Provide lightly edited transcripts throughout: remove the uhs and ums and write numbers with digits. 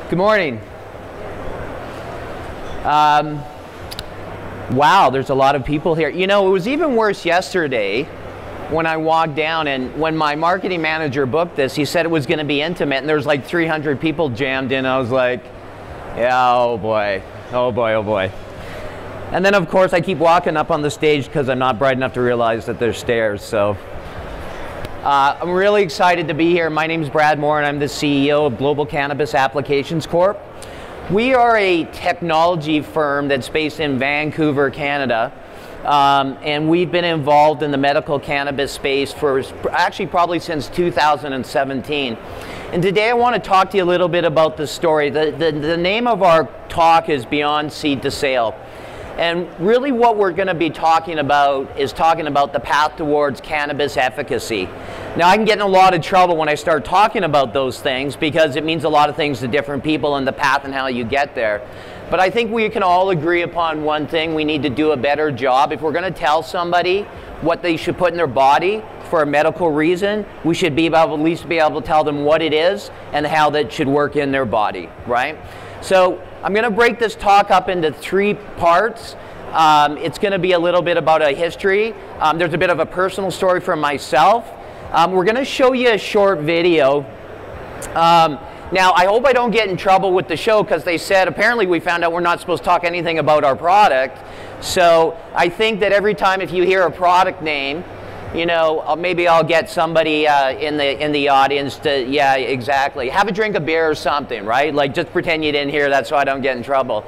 Good morning. Wow, there's a lot of people here. You know, it was even worse yesterday when I walked down, and when my marketing manager booked this, he said it was going to be intimate, and there's like 300 people jammed in. I was like, yeah, oh boy, oh boy, oh boy. And then of course I keep walking up on the stage because I'm not bright enough to realize that there's stairs. So I'm really excited to be here. My name is Brad Moore, and I'm the CEO of Global Cannabis Applications Corp. We are a technology firm that's based in Vancouver, Canada, and we've been involved in the medical cannabis space for actually probably since 2017. And today I want to talk to you a little bit about the story. The name of our talk is Beyond Seed to Sale. And really what we're going to be talking about is talking about the path towards cannabis efficacy. Now, I can get in a lot of trouble when I start talking about those things because it means a lot of things to different people and the path and how you get there. But I think we can all agree upon one thing: we need to do a better job. If we're going to tell somebody what they should put in their body for a medical reason, we should be able, at least be able to tell them what it is and how that should work in their body, right? So I'm going to break this talk up into 3 parts. It's going to be a little bit about a history. There's a bit of a personal story from myself. We're going to show you a short video. Now, I hope I don't get in trouble with the show because they said, apparently we found out we're not supposed to talk anything about our product. So I think that every time if you hear a product name, you know, maybe I'll get somebody in the audience to, yeah, exactly, have a drink of beer or something, right? Like, just pretend you didn't hear that so I don't get in trouble.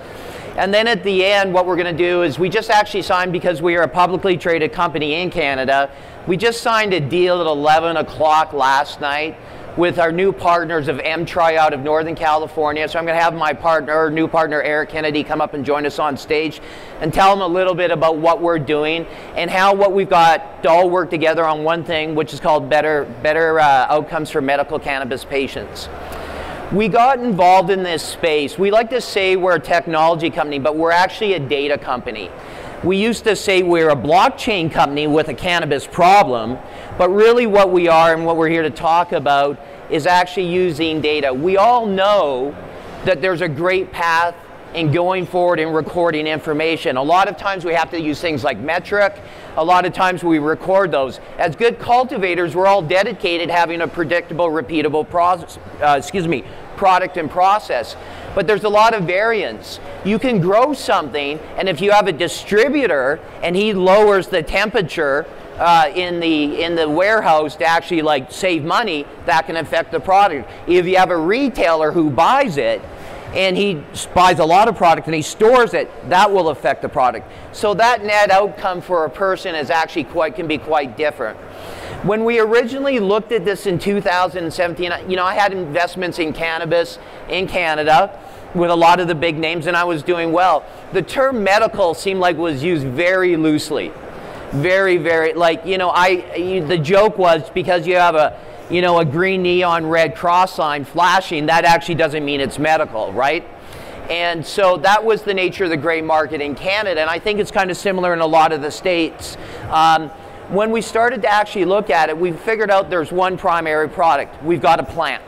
And then at the end, what we're going to do is we just actually signed, because we are a publicly traded company in Canada, we just signed a deal at 11 o'clock last night with our new partners of MTRI out of Northern California. So I'm going to have my partner, new partner, Eric Kennedy, come up and join us on stage and tell them a little bit about what we're doing and how what we've got to all work together on one thing, which is called better outcomes for medical cannabis patients. We got involved in this space. We like to say we're a technology company, but we're actually a data company. We used to say we're a blockchain company with a cannabis problem, but really what we are and what we're here to talk about is actually using data. We all know that there's a great path in going forward and recording information. A lot of times we have to use things like metric. A lot of times we record those. As good cultivators, we're all dedicated having a predictable, repeatable product and process. But there's a lot of variance. You can grow something, and if you have a distributor and he lowers the temperature in the warehouse to actually like save money, that can affect the product. If you have a retailer who buys it and he buys a lot of product and he stores it, that will affect the product. So that net outcome for a person is actually can be quite different. When we originally looked at this in 2017, you know, I had investments in cannabis in Canada with a lot of the big names, and I was doing well. The term medical seemed like it was used very loosely. Very, very, like, you know, the joke was because you have a green neon red cross sign flashing, that actually doesn't mean it's medical, right? And so that was the nature of the gray market in Canada, and I think it's kind of similar in a lot of the states. When we started to actually look at it, we figured out there's one primary product. We've got a plant.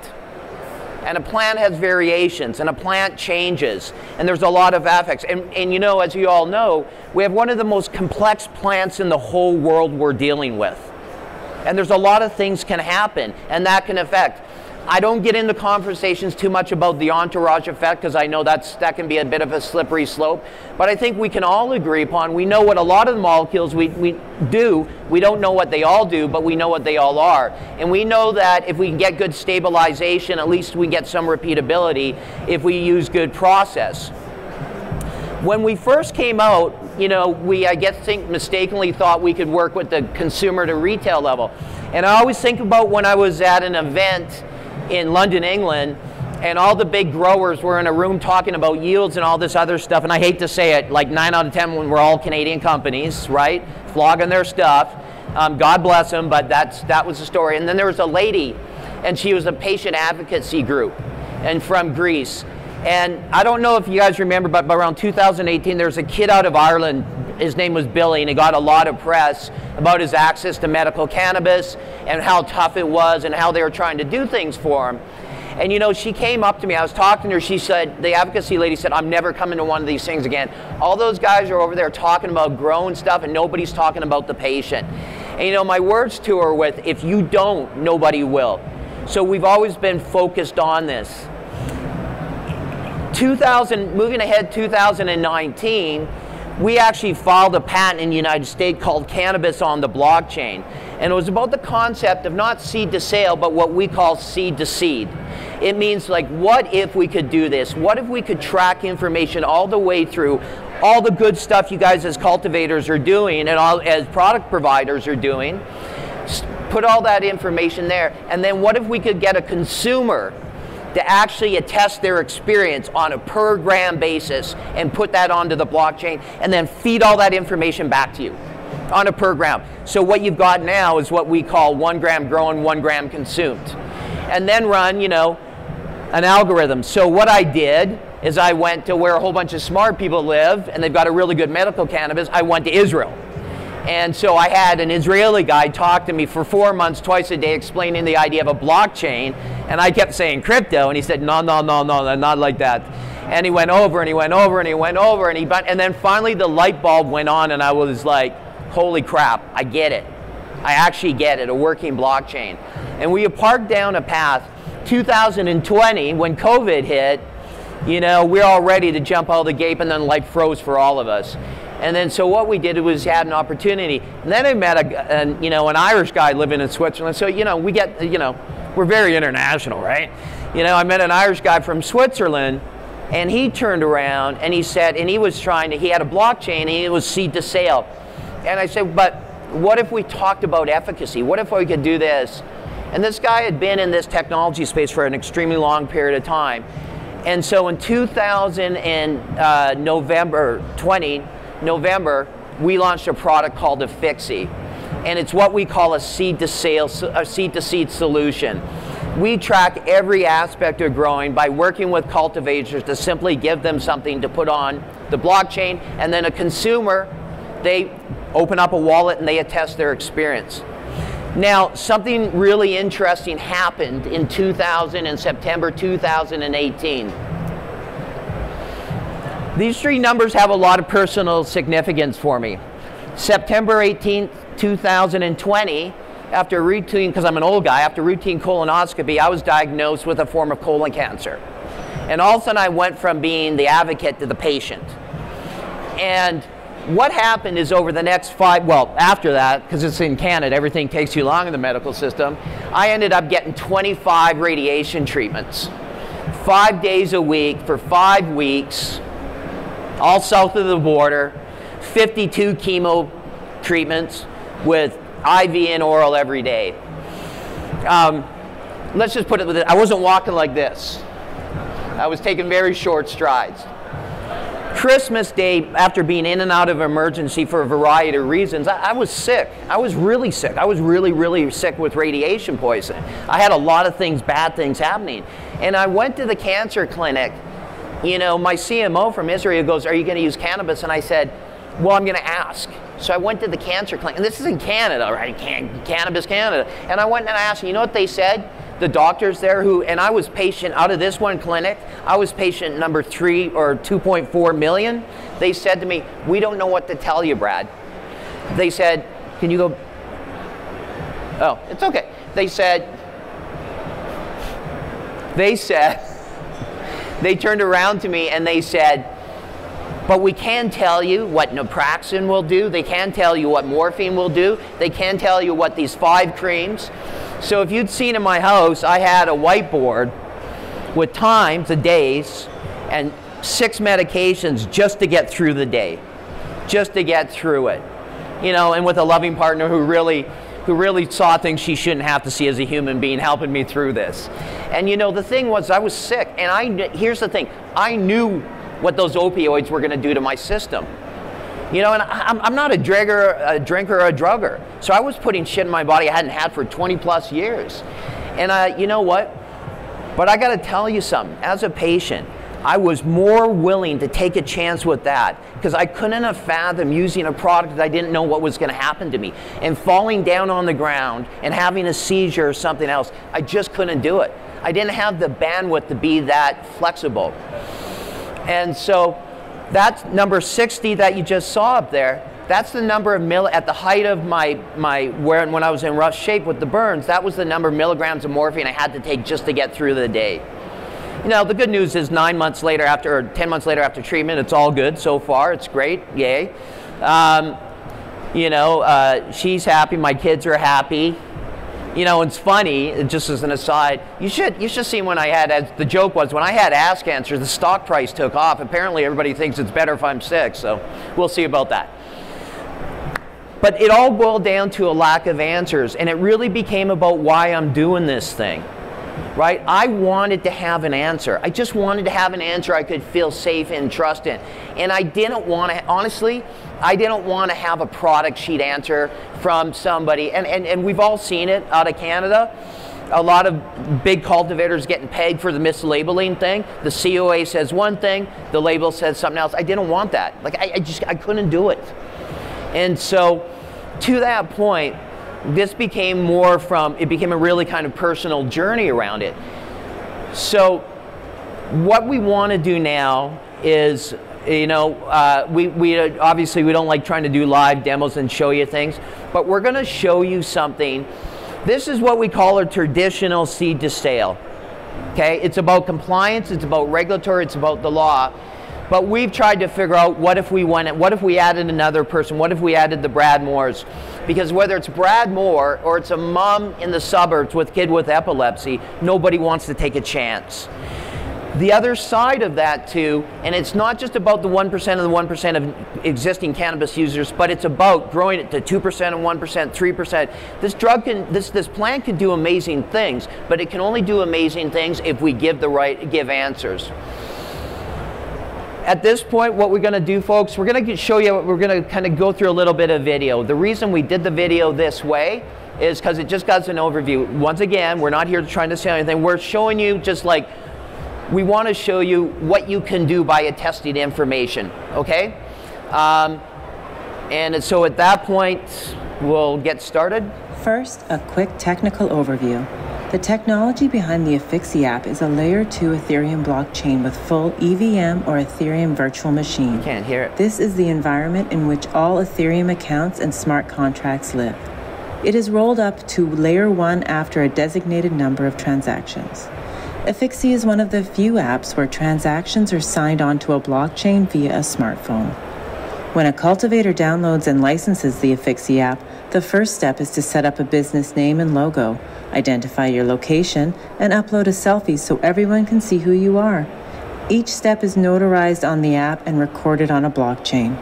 And a plant has variations, and a plant changes, and there's a lot of affects. And you know, as you all know, we have one of the most complex plants in the whole world we're dealing with. And there's a lot of things can happen, and that can affect. I don't get into conversations too much about the entourage effect because I know that can be a bit of a slippery slope. But I think we can all agree upon, we know what a lot of the molecules we do. We don't know what they all do, but we know what they all are. And we know that if we can get good stabilization, at least we get some repeatability if we use good process. When we first came out, you know, I mistakenly thought we could work with the consumer to retail level. And I always think about when I was at an event in London, England, and all the big growers were in a room talking about yields and all this other stuff, and I hate to say it, like 9 out of 10 when we're all Canadian companies, right, flogging their stuff. God bless them, but that was the story. And then there was a lady, and she was a patient advocacy group, and from Greece. And I don't know if you guys remember, but around 2018, there was a kid out of Ireland. His name was Billy, and he got a lot of press about his access to medical cannabis and how tough it was and how they were trying to do things for him. And you know, she came up to me, I was talking to her, she said, the advocacy lady said, I'm never coming to one of these things again. All those guys are over there talking about growing stuff and nobody's talking about the patient. And you know, my words to her with, if you don't, nobody will. So we've always been focused on this. Moving ahead 2019, we actually filed a patent in the United States called Cannabis on the Blockchain. And it was about the concept of not seed to sale, but what we call seed to seed. It means like, what if we could do this? What if we could track information all the way through all the good stuff you guys as cultivators are doing and all as product providers are doing, put all that information there, and then what if we could get a consumer to actually attest their experience on a per gram basis and put that onto the blockchain and then feed all that information back to you on a per gram. So what you've got now is what we call 1 gram grown, 1 gram consumed. And then run, you know, an algorithm. So what I did is I went to where a whole bunch of smart people live and they've got a really good medical cannabis. I went to Israel. And so I had an Israeli guy talk to me for 4 months, twice a day, explaining the idea of a blockchain. And I kept saying crypto, and he said, no, no, no, no, not like that. And he went over, and he went over, and he went over, and then finally the light bulb went on, and I was like, holy crap, I get it. I actually get it, a working blockchain. And we parked down a path. 2020, when COVID hit, you know, we're all ready to jump out the gate, and then life froze for all of us. And then so what we did was had an opportunity. And then I met an Irish guy living in Switzerland. So, you know, we get, you know, we're very international, right? You know, I met an Irish guy from Switzerland, and he turned around and he said, and he was trying to, he had a blockchain and it was seed to sale. And I said, but what if we talked about efficacy? What if we could do this? And this guy had been in this technology space for an extremely long period of time. And so in November, we launched a product called Afixi, and it's what we call a seed to seed solution. We track every aspect of growing by working with cultivators to simply give them something to put on the blockchain, and then a consumer, they open up a wallet and they attest their experience. Now, something really interesting happened in September 2018. These three numbers have a lot of personal significance for me. September 18th, 2020, after routine, because I'm an old guy, after routine colonoscopy, I was diagnosed with a form of colon cancer. And all of a sudden I went from being the advocate to the patient. And what happened is over the next after that, because it's in Canada, everything takes too long in the medical system, I ended up getting 25 radiation treatments. 5 days a week for 5 weeks, all south of the border, 52 chemo treatments with IV and oral every day. Let's just put it with it, I wasn't walking like this. I was taking very short strides. Christmas Day, after being in and out of emergency for a variety of reasons, I was sick. I was really sick. I was really, really sick with radiation poisoning. I had a lot of things, bad things happening. And I went to the cancer clinic. You know, my CMO from Israel goes, are you going to use cannabis? And I said, well, I'm going to ask. So I went to the cancer clinic, and this is in Canada, right? Cannabis Canada. And I went and I asked, you know what they said? The doctors there and I was patient, out of this one clinic, I was patient number 3 or 2.4 million. They said to me, we don't know what to tell you, Brad. They said, can you go? Oh, it's okay. They turned around to me and they said, but we can tell you what naproxen will do. They can tell you what morphine will do. They can tell you what these 5 creams. So if you'd seen in my house, I had a whiteboard with times, the days, and 6 medications just to get through the day, just to get through it. You know, and with a loving partner who really saw things she shouldn't have to see as a human being, helping me through this. And you know, the thing was, I was sick, and here's the thing, I knew what those opioids were going to do to my system. You know, and I'm not a drinker or a drugger. So I was putting shit in my body I hadn't had for 20 plus years. And you know what? But I got to tell you something. As a patient, I was more willing to take a chance with that because I couldn't have fathomed using a product that I didn't know what was going to happen to me. And falling down on the ground and having a seizure or something else, I just couldn't do it. I didn't have the bandwidth to be that flexible. And so that's number 60 that you just saw up there. That's the number of at the height of when I was in rough shape with the burns, that was the number of milligrams of morphine I had to take just to get through the day. You know, the good news is 9 months later after, or 10 months later after treatment, it's all good so far. It's great, yay. You know, she's happy, my kids are happy. You know, it's funny, just as an aside, you should see when I had, as the joke was, when I had ass cancer, the stock price took off. Apparently everybody thinks it's better if I'm sick, so we'll see about that. But it all boiled down to a lack of answers, and it really became about why I'm doing this thing, right? I wanted to have an answer. I just wanted to have an answer I could feel safe and trust in. And I didn't want to, honestly, I didn't want to have a product sheet answer from somebody. And we've all seen it out of Canada. A lot of big cultivators getting pegged for the mislabeling thing. The COA says one thing, the label says something else. I didn't want that. Like, I couldn't do it. And so, to that point, this became it became a really kind of personal journey around it. So, what we want to do now is, you know, we obviously we don't like trying to do live demos and show you things, but we're going to show you something. This is what we call a traditional seed to sale. Okay, it's about compliance, it's about regulatory, it's about the law. But we've tried to figure out what if we added another person, what if we added the Brad Moores? Because whether it's Brad Moore or it's a mom in the suburbs with a kid with epilepsy, nobody wants to take a chance. The other side of that too, and it's not just about the 1% of the 1% of existing cannabis users, but it's about growing it to 2% and 1%, 3%. This drug this plant can do amazing things, but it can only do amazing things if we give answers. At this point, what we're going to do, folks, we're going to show you, we're going to kind of go through a little bit of video. The reason we did the video this way is because it just got an overview. Once again, we're not here trying to say anything. We're showing you just like, we want to show you what you can do by attesting information, okay? And so at that point, we'll get started. First, a quick technical overview. The technology behind the Affixi app is a Layer 2 Ethereum blockchain with full EVM or Ethereum virtual machine. You can't hear it. This is the environment in which all Ethereum accounts and smart contracts live. It is rolled up to Layer 1 after a designated number of transactions. Affixi is one of the few apps where transactions are signed onto a blockchain via a smartphone. When a cultivator downloads and licenses the Affixi app, the first step is to set up a business name and logo, identify your location, and upload a selfie so everyone can see who you are. Each step is notarized on the app and recorded on a blockchain.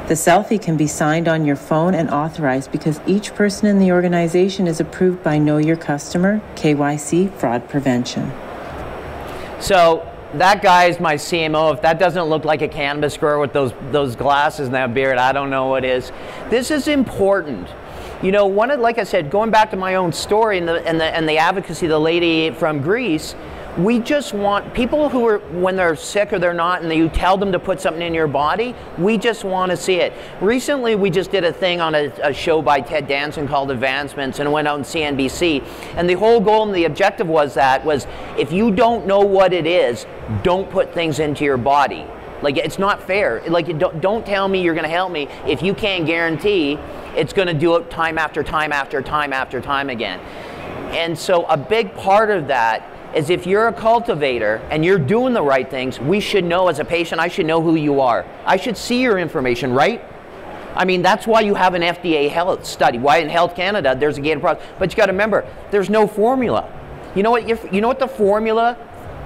The selfie can be signed on your phone and authorized because each person in the organization is approved by Know Your Customer, KYC, fraud prevention. So that guy is my CMO. If that doesn't look like a cannabis grower with those glasses and that beard, I don't know what is. This is important. You know, like I said, going back to my own story and the advocacy of the lady from Greece, we just want people who are, when they're sick or they're not, and you tell them to put something in your body, we just want to see it. Recently, we just did a thing on a show by Ted Danson called Advancements, and it went out on CNBC. And the whole goal and the objective was if you don't know what it is, don't put things into your body. Like, it's not fair. Like, don't tell me you're going to help me if you can't guarantee it's going to do it time after time after time after time again. And so a big part of that is if you're a cultivator and you're doing the right things, we should know, as a patient, I should know who you are. I should see your information, right? I mean, that's why you have an FDA health study. Why in Health Canada there's a gated process. But you got to remember, there's no formula. You know what the formula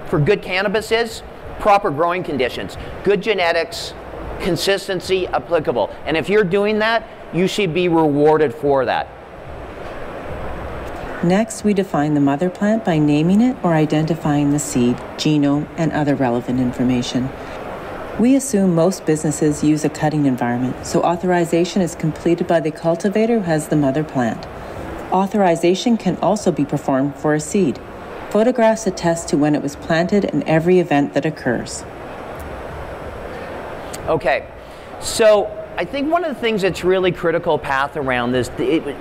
for good cannabis is? Proper growing conditions, good genetics, consistency, applicable. And if you're doing that, you should be rewarded for that. Next, we define the mother plant by naming it or identifying the seed, genome, and other relevant information. We assume most businesses use a cutting environment, so authorization is completed by the cultivator who has the mother plant. Authorization can also be performed for a seed. Photographs attest to when it was planted and every event that occurs. Okay, so I think one of the things that's really critical path around this,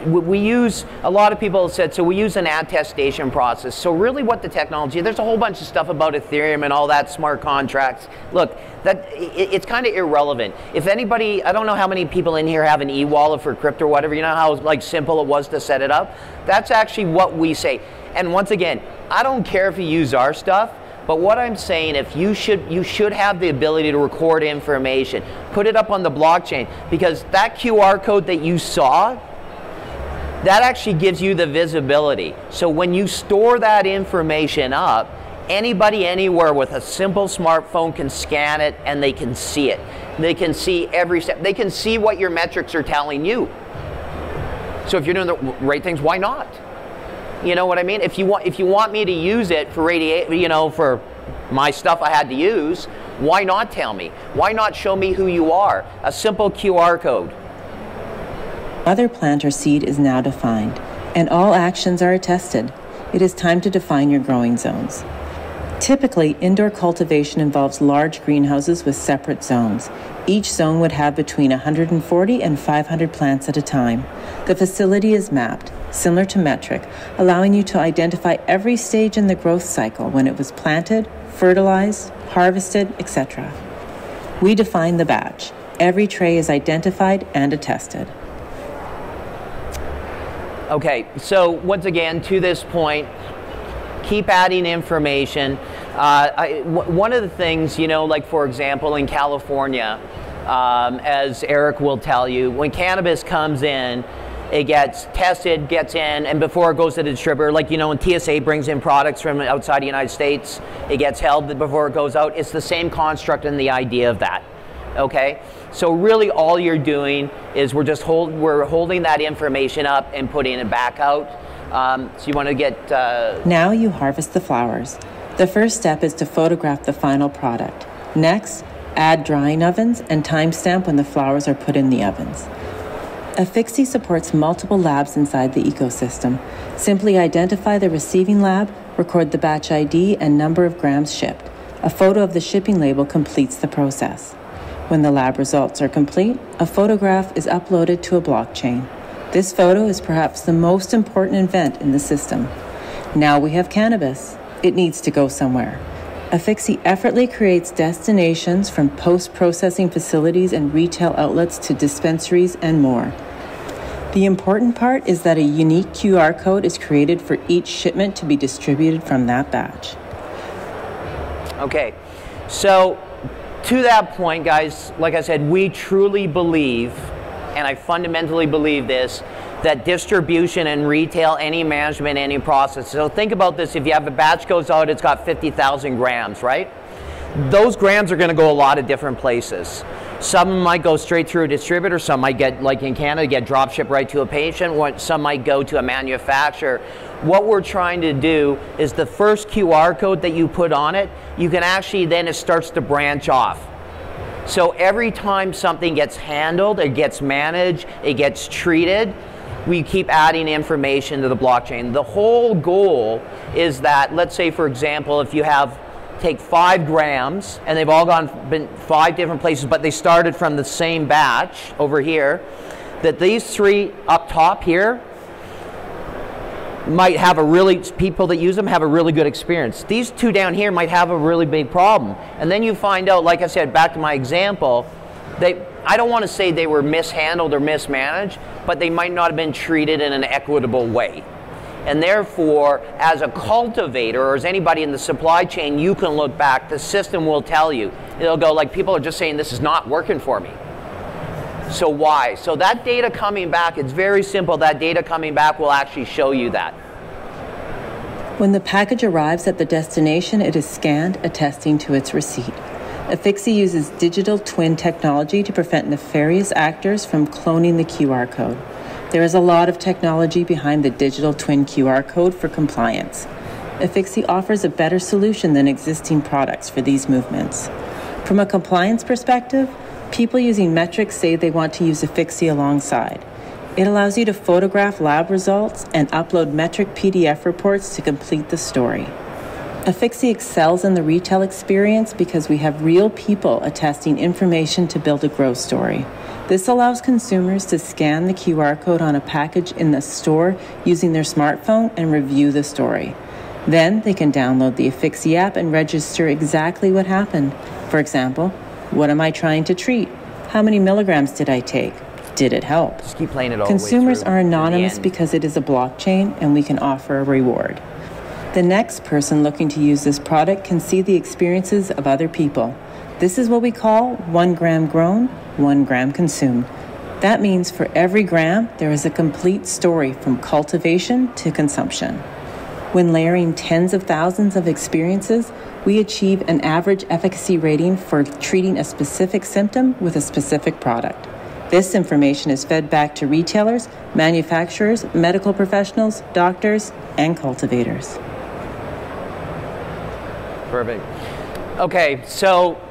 we use, a lot of people have said, so we use an attestation process. So really what the technology, there's a whole bunch of stuff about Ethereum and all that, smart contracts. Look, it's kind of irrelevant. If anybody, I don't know how many people in here have an e-wallet for crypto or whatever, you know how like simple it was to set it up? That's actually what we say. And once again, I don't care if you use our stuff, but what I'm saying, if you should have the ability to record information, put it up on the blockchain, because that QR code that you saw, that actually gives you the visibility. So when you store that information up, anybody anywhere with a simple smartphone can scan it and they can see it. They can see every step. They can see what your metrics are telling you. So if you're doing the right things, why not? You know what I mean? If you want me to use it for for my stuff I had to use, why not tell me? Why not show me who you are? A simple QR code. Mother plant or seed is now defined, and all actions are attested. It is time to define your growing zones. Typically, indoor cultivation involves large greenhouses with separate zones. Each zone would have between 140 and 500 plants at a time. The facility is mapped, similar to metric, allowing you to identify every stage in the growth cycle when it was planted, fertilized, harvested, etc. We define the batch. Every tray is identified and attested. Okay, so once again, to this point, keep adding information. One of the things, like for example, in California, as Eric will tell you, when cannabis comes in, it gets tested, gets in, and before it goes to the distributor, like when TSA brings in products from outside the United States, it gets held before it goes out. It's the same construct and the idea of that. Okay, so really all you're doing is we're holding that information up and putting it back out. So you want to get... Now you harvest the flowers. The first step is to photograph the final product. Next, add drying ovens and timestamp when the flowers are put in the ovens. Efixi supports multiple labs inside the ecosystem. Simply identify the receiving lab, record the batch ID and number of grams shipped. A photo of the shipping label completes the process. When the lab results are complete, a photograph is uploaded to a blockchain. This photo is perhaps the most important event in the system. Now we have cannabis. It needs to go somewhere. Efixi effortlessly creates destinations from post-processing facilities and retail outlets to dispensaries and more. The important part is that a unique QR code is created for each shipment to be distributed from that batch. Okay, so to that point, guys, like I said, we truly believe, and I fundamentally believe this, that distribution and retail, any management, any process. So think about this, if you have a batch goes out, it's got 50,000 grams, right? Those grams are gonna go a lot of different places. Some might go straight through a distributor, some might get, like in Canada, get drop shipped right to a patient, some might go to a manufacturer. What we're trying to do is the first QR code that you put on it, you can actually, then it starts to branch off. So every time something gets handled, it gets managed, it gets treated, we keep adding information to the blockchain. The whole goal is that, let's say for example, if you take 5 grams and they've all been 5 different places, but they started from the same batch over here, that these 3 up top here might have people that use them have a really good experience. These 2 down here might have a really big problem. And then you find out, like I said, back to my example, I don't want to say they were mishandled or mismanaged, but they might not have been treated in an equitable way. And therefore, as a cultivator or as anybody in the supply chain, you can look back, the system will tell you. It'll go like, people are just saying this is not working for me. So why? So that data coming back, it's very simple, that data coming back will actually show you that. When the package arrives at the destination, it is scanned, attesting to its receipt. Efixi uses digital twin technology to prevent nefarious actors from cloning the QR code. There is a lot of technology behind the digital twin QR code for compliance. Efixi offers a better solution than existing products for these movements. From a compliance perspective, people using metrics say they want to use Efixi alongside. It allows you to photograph lab results and upload metric PDF reports to complete the story. Affixi excels in the retail experience because we have real people attesting information to build a growth story. This allows consumers to scan the QR code on a package in the store using their smartphone and review the story. Then they can download the Affixi app and register exactly what happened. For example, what am I trying to treat? How many milligrams did I take? Did it help? Just keep playing it all Consumers the way through are anonymous because it is a blockchain and we can offer a reward. The next person looking to use this product can see the experiences of other people. This is what we call 1 gram grown, 1 gram consumed. That means for every gram, there is a complete story from cultivation to consumption. When layering tens of thousands of experiences, we achieve an average efficacy rating for treating a specific symptom with a specific product. This information is fed back to retailers, manufacturers, medical professionals, doctors, and cultivators. Perfect. Okay, so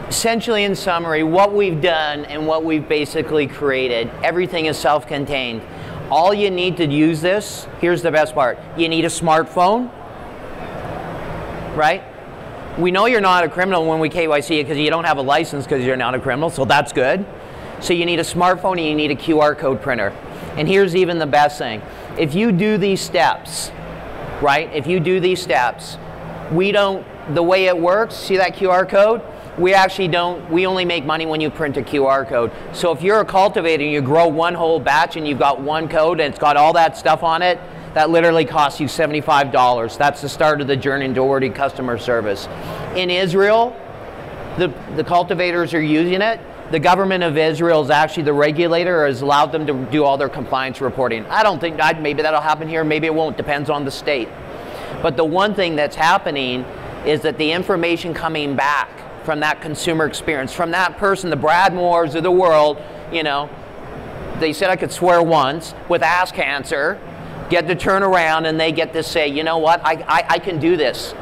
essentially in summary, what we've done and what we've basically created, everything is self-contained. All you need to use this, here's the best part, you need a smartphone, right? We know you're not a criminal when we KYC you because you don't have a license because you're not a criminal, so that's good. So you need a smartphone and you need a QR code printer. And here's even the best thing. If you do these steps, right, if you do these steps, the way it works, see that QR code? We only make money when you print a QR code. So if you're a cultivator and you grow one whole batch and you've got one code and it's got all that stuff on it, that literally costs you $75. That's the start of the journey toward customer service. In Israel, the cultivators are using it. The government of Israel is actually the regulator, has allowed them to do all their compliance reporting. I don't think, maybe that'll happen here, maybe it won't, depends on the state. But the one thing that's happening is that the information coming back from that consumer experience, from that person, the Brad Moores of the world, you know, they said I could swear once with ass cancer, get to turn around and they get to say, you know what, I can do this.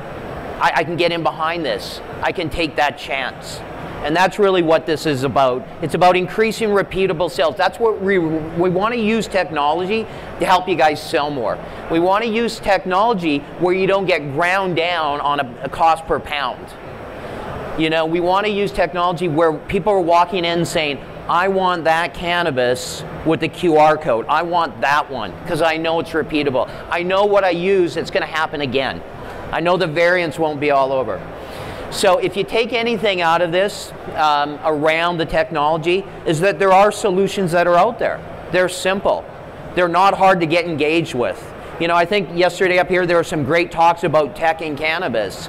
I can get in behind this. I can take that chance. And that's really what this is about. It's about increasing repeatable sales. That's what we want to use technology to help you guys sell more. We want to use technology where you don't get ground down on a cost per pound. You know, we want to use technology where people are walking in saying, I want that cannabis with the QR code. I want that one because I know it's repeatable. I know what I use, it's going to happen again. I know the variants won't be all over. So if you take anything out of this around the technology, is that there are solutions that are out there. They're simple. They're not hard to get engaged with. You know, I think yesterday up here there were some great talks about tech in cannabis.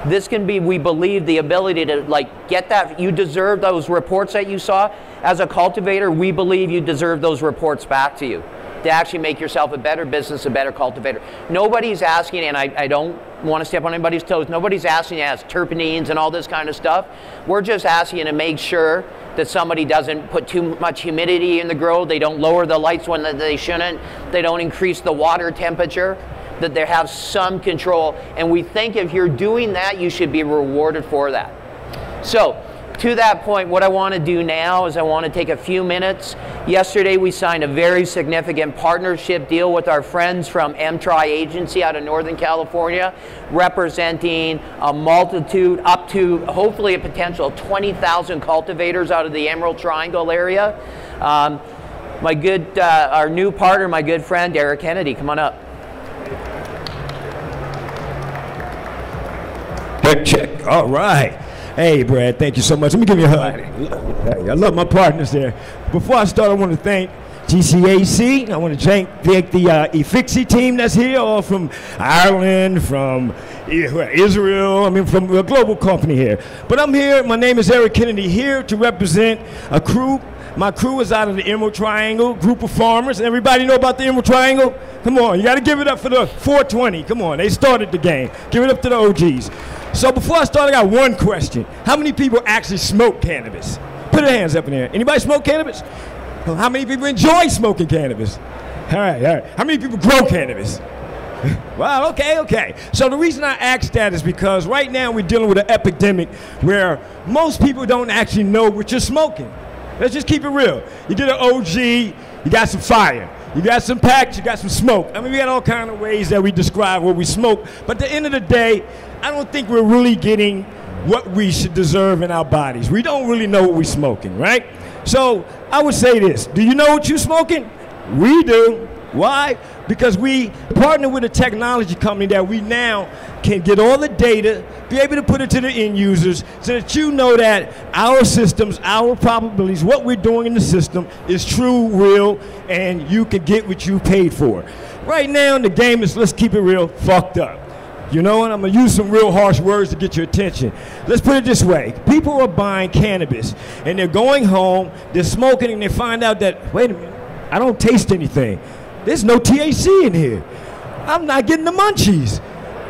This can be, we believe, the ability to like get that, you deserve those reports that you saw. As a cultivator, we believe you deserve those reports back to you to actually make yourself a better business, a better cultivator. Nobody's asking, and I don't want to step on anybody's toes, nobody's asking you to ask terpenes and all this kind of stuff. We're just asking you to make sure that somebody doesn't put too much humidity in the grow, they don't lower the lights when they shouldn't, they don't increase the water temperature, that they have some control. And we think if you're doing that, you should be rewarded for that. So, to that point, what I want to do now is I want to take a few minutes. Yesterday we signed a very significant partnership deal with our friends from MTRI Agency out of Northern California, representing a multitude, up to hopefully a potential 20,000 cultivators out of the Emerald Triangle area. Our new partner, my good friend, Eric Kennedy, come on up. Check. All right. Hey, Brad, thank you so much. Let me give you a hug. I love my partners there. Before I start, I want to thank GCAC. I want to thank the Affixi team that's here, all from Ireland, from Israel, I mean, from a global company here. But I'm here, my name is Eric Kennedy, here to represent a crew. My crew is out of the Emerald Triangle, group of farmers. Everybody know about the Emerald Triangle? Come on, you got to give it up for the 420. Come on, they started the game. Give it up to the OGs. So before I start, I got one question. How many people actually smoke cannabis? Put their hands up in there. Anybody smoke cannabis? Well, how many people enjoy smoking cannabis? All right, all right. How many people grow cannabis? Well, okay. So the reason I asked that is because right now we're dealing with an epidemic where most people don't actually know what you're smoking. Let's just keep it real. You get an OG, you got some fire. You got some packs, you got some smoke. I mean, we got all kind of ways that we describe what we smoke. But at the end of the day, I don't think we're really getting what we should deserve in our bodies. We don't really know what we're smoking, right? So I would say this. Do you know what you're smoking? We do. Why? Because we partner with a technology company that we now can get all the data, be able to put it to the end users so that you know that our systems, our probabilities, what we're doing in the system is true, real, and you can get what you paid for. Right now, the game is, let's keep it real, fucked up. You know what? I'm going to use some real harsh words to get your attention. Let's put it this way. People are buying cannabis, and they're going home, they're smoking, and they find out that, wait a minute, I don't taste anything. There's no THC in here. I'm not getting the munchies.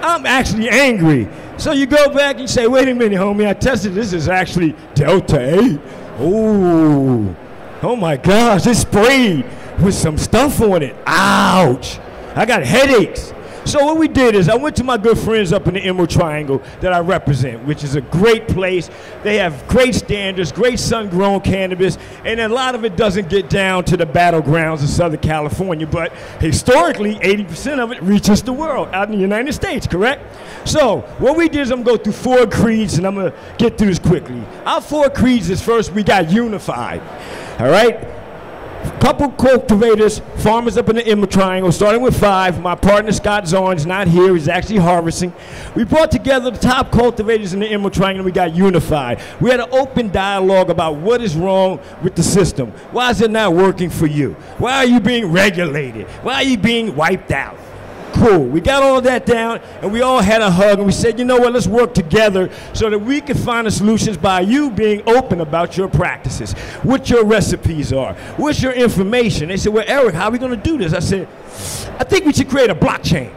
I'm actually angry. So you go back and you say, wait a minute, homie, I tested this is actually Delta 8. Oh my gosh, it's sprayed with some stuff on it. Ouch. I got headaches. So what we did is I went to my good friends up in the Emerald Triangle that I represent, which is a great place. They have great standards, great sun-grown cannabis, and a lot of it doesn't get down to the battlegrounds of Southern California, but historically, 80% of it reaches the world out in the United States, correct? So what we did is I'm going to go through 4 creeds, and I'm going to get through this quickly. Our 4 creeds is first, we got unified, all right? Couple cultivators, farmers up in the Emerald Triangle, starting with 5. My partner Scott Zorn's not here, he's actually harvesting. We brought together the top cultivators in the Emerald Triangle and we got unified. We had an open dialogue about what is wrong with the system. Why is it not working for you? Why are you being regulated? Why are you being wiped out? Cool. We got all that down, and we all had a hug, and we said, you know what, let's work together so that we can find the solutions by you being open about your practices, what your recipes are, what's your information. They said, well, Eric, how are we going to do this? I said, I think we should create a blockchain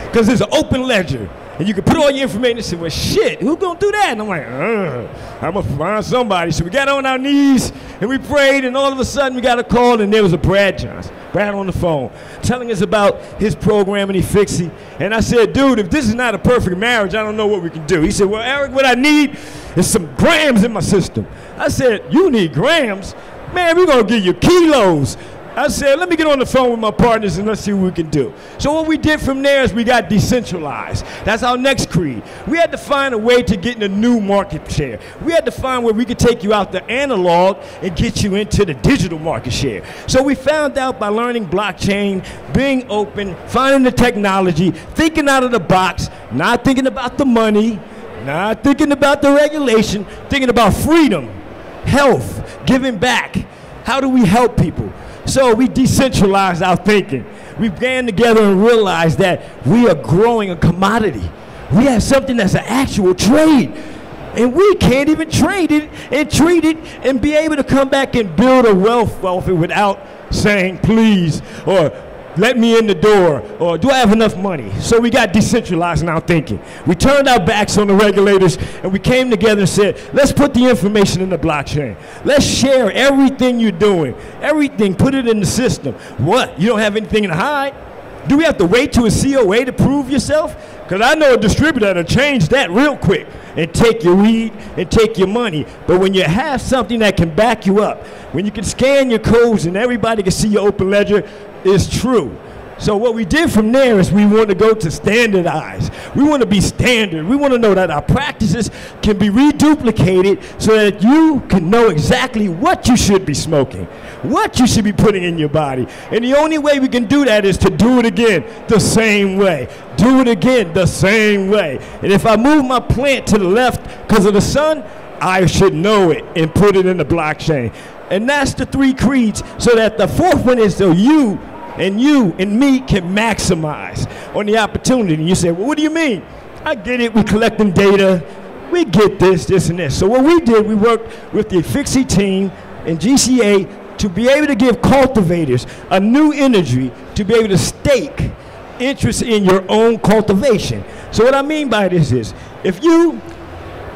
because there's an open ledger. And you can put all your information and say, well, shit, who's going to do that? And I'm like, I'm going to find somebody. So we got on our knees, and we prayed, and all of a sudden we got a call, and there was a Brad Johnson, Brad on the phone, telling us about his program and Efixi. And I said, dude, if this is not a perfect marriage, I don't know what we can do. He said, well, Eric, what I need is some grams in my system. I said, you need grams? Man, we're going to give you kilos. I said, let me get on the phone with my partners and let's see what we can do. So what we did from there is we got decentralized. That's our next creed. We had to find a way to get in a new market share. We had to find where we could take you out the analog and get you into the digital market share. So we found out by learning blockchain, being open, finding the technology, thinking out of the box, not thinking about the money, not thinking about the regulation, thinking about freedom, health, giving back. How do we help people? So we decentralized our thinking. We began together and realized that we are growing a commodity. We have something that's an actual trade. And we can't even trade it and treat it and be able to come back and build a wealth without saying please or let me in the door or do I have enough money? So we got decentralized in our thinking. We turned our backs on the regulators and we came together and said, let's put the information in the blockchain. Let's share everything you're doing. Everything, put it in the system. What? You don't have anything to hide? Do we have to wait to a COA to prove yourself? Because I know a distributor that'll change that real quick and take your weed and take your money. But when you have something that can back you up, when you can scan your codes and everybody can see your open ledger, it's true. So what we did from there is we want to go to standardize. We want to be standard. We want to know that our practices can be reduplicated so that you can know exactly what you should be smoking, what you should be putting in your body. And the only way we can do that is to do it again the same way. Do it again the same way. And if I move my plant to the left because of the sun, I should know it and put it in the blockchain. And that's the 3 creeds, so that the 4th one is so you and me can maximize on the opportunity. And you say, well, what do you mean? I get it, we're collecting data, we get this, and this. So what we did, we worked with the Efixi team and GCA to be able to give cultivators a new energy to be able to stake interest in your own cultivation. So what I mean by this is, if you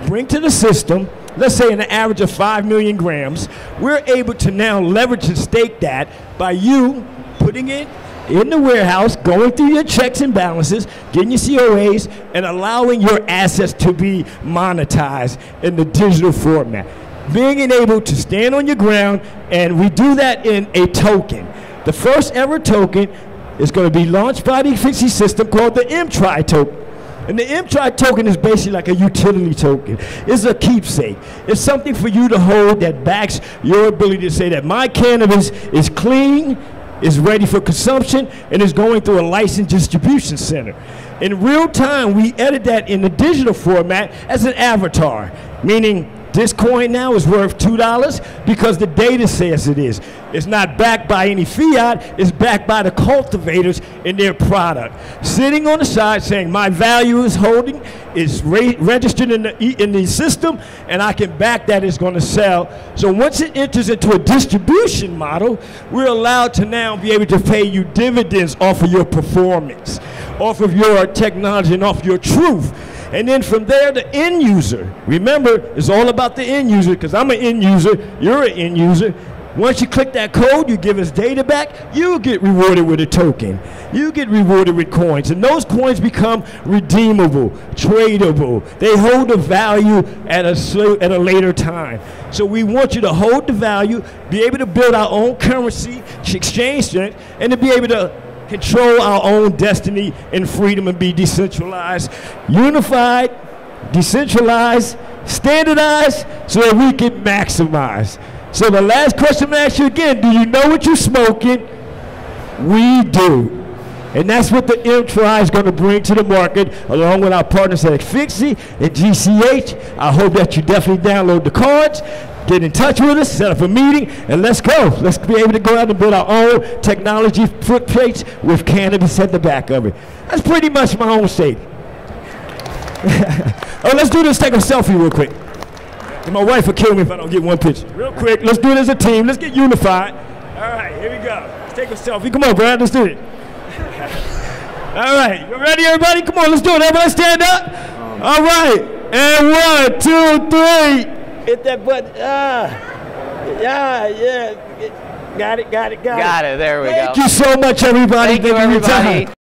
bring to the system, let's say an average of 5 million grams, we're able to now leverage and stake that by you putting it in the warehouse, going through your checks and balances, getting your COAs, and allowing your assets to be monetized in the digital format. Being able to stand on your ground, and we do that in a token. The first ever token is going to be launched by the Efixie system called the MTRI token. And the MTRI token is basically like a utility token. It's a keepsake. It's something for you to hold that backs your ability to say that my cannabis is clean, is ready for consumption, and is going through a licensed distribution center. In real time, we edit that in the digital format as an avatar, meaning this coin now is worth $2 because the data says it is. It's not backed by any fiat, it's backed by the cultivators and their product. Sitting on the side saying my value is holding, is registered in the system, and I can back that it's going to sell. So once it enters into a distribution model, we're allowed to now be able to pay you dividends off of your performance, off of your technology, and off your truth. And then from there, the end user. Remember, it's all about the end user, because I'm an end user, you're an end user. Once you click that code, you give us data back, you get rewarded with a token. You get rewarded with coins, and those coins become redeemable, tradable. They hold a value at a later time. So we want you to hold the value, be able to build our own currency, exchange it, and to be able to control our own destiny and freedom and be decentralized, unified, decentralized, standardized, so that we can maximize. So the last question I'm going to ask you again, do you know what you're smoking? We do. And that's what the MTRI is going to bring to the market, along with our partners at Efixie and GCH. I hope that you definitely download the cards, get in touch with us, set up a meeting, and let's go. Let's be able to go out and build our own technology footplates with cannabis at the back of it. That's pretty much my own state. Oh, let's do this. Take a selfie real quick. And my wife will kill me if I don't get one picture. Real quick, let's do it as a team. Let's get unified. All right, here we go. Let's take a selfie. Come on, Brad, let's do it. All right, you ready, everybody? Come on, let's do it. Everybody stand up. All right, and 1, 2, 3. Hit that button. Yeah. Got it. Got it. There we go. Thank you so much, everybody. Thank you, everybody.